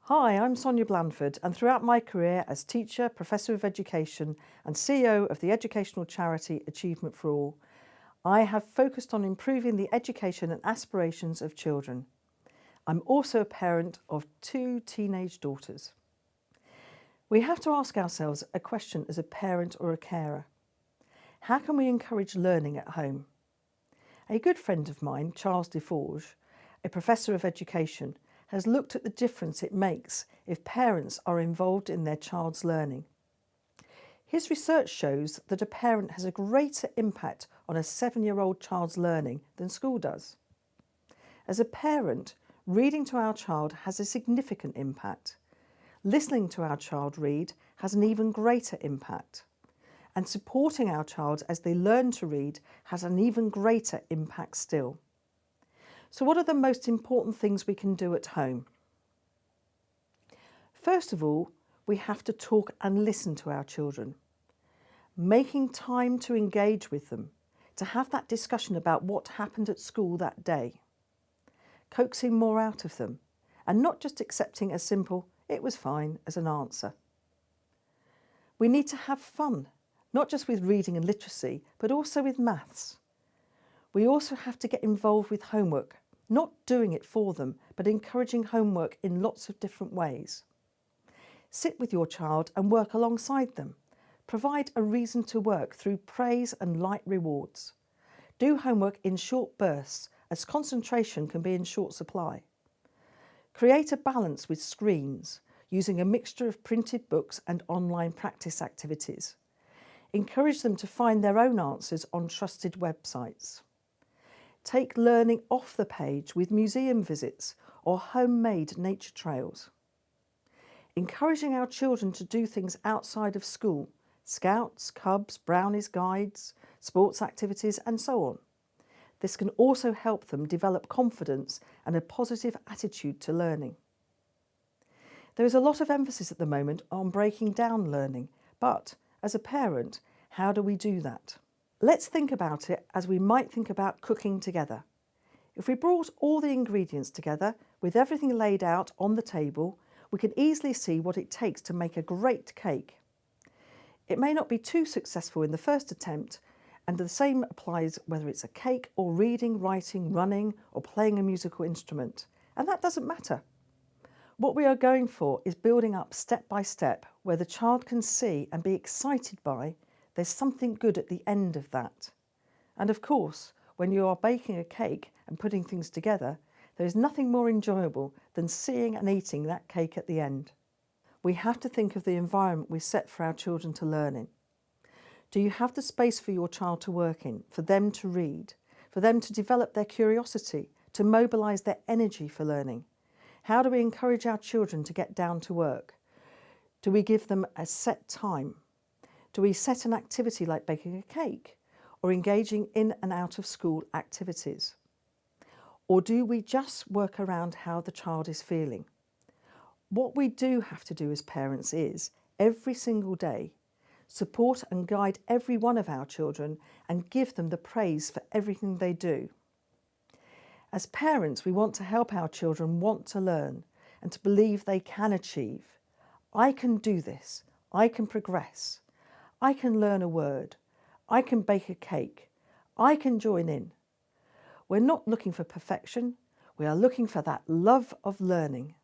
Hi, I'm Sonia Blandford, and throughout my career as teacher, Professor of Education and CEO of the educational charity Achievement for All, I have focused on improving the education and aspirations of children. I'm also a parent of 2 teenage daughters. We have to ask ourselves a question as a parent or a carer. How can we encourage learning at home? A good friend of mine, Charles Deforge, a Professor of Education, has looked at the difference it makes if parents are involved in their child's learning. His research shows that a parent has a greater impact on a 7-year-old child's learning than school does. As a parent, reading to our child has a significant impact. Listening to our child read has an even greater impact. And supporting our child as they learn to read has an even greater impact still. So what are the most important things we can do at home? First of all, we have to talk and listen to our children. Making time to engage with them, to have that discussion about what happened at school that day. Coaxing more out of them, and not just accepting a simple, "it was fine," as an answer. We need to have fun, not just with reading and literacy, but also with maths. We also have to get involved with homework, not doing it for them, but encouraging homework in lots of different ways. Sit with your child and work alongside them. Provide a reason to work through praise and light rewards. Do homework in short bursts, as concentration can be in short supply. Create a balance with screens, using a mixture of printed books and online practice activities. Encourage them to find their own answers on trusted websites. Take learning off the page with museum visits or homemade nature trails. Encouraging our children to do things outside of school, scouts, cubs, brownies, guides, sports activities and so on. This can also help them develop confidence and a positive attitude to learning. There is a lot of emphasis at the moment on breaking down learning, but as a parent, how do we do that? Let's think about it as we might think about cooking together. If we brought all the ingredients together, with everything laid out on the table, we can easily see what it takes to make a great cake. It may not be too successful in the first attempt, and the same applies whether it's a cake or reading, writing, running, or playing a musical instrument. And that doesn't matter. What we are going for is building up step by step, where the child can see and be excited by there's something good at the end of that. And of course, when you are baking a cake and putting things together, there is nothing more enjoyable than seeing and eating that cake at the end. We have to think of the environment we set for our children to learn in. Do you have the space for your child to work in, for them to read, for them to develop their curiosity, to mobilise their energy for learning? How do we encourage our children to get down to work? Do we give them a set time? Do we set an activity like baking a cake or engaging in and out of school activities? Or do we just work around how the child is feeling? What we do have to do as parents is, every single day, support and guide every one of our children and give them the praise for everything they do. As parents, we want to help our children want to learn and to believe they can achieve. I can do this. I can progress. I can learn a word. I can bake a cake. I can join in. We're not looking for perfection. We are looking for that love of learning.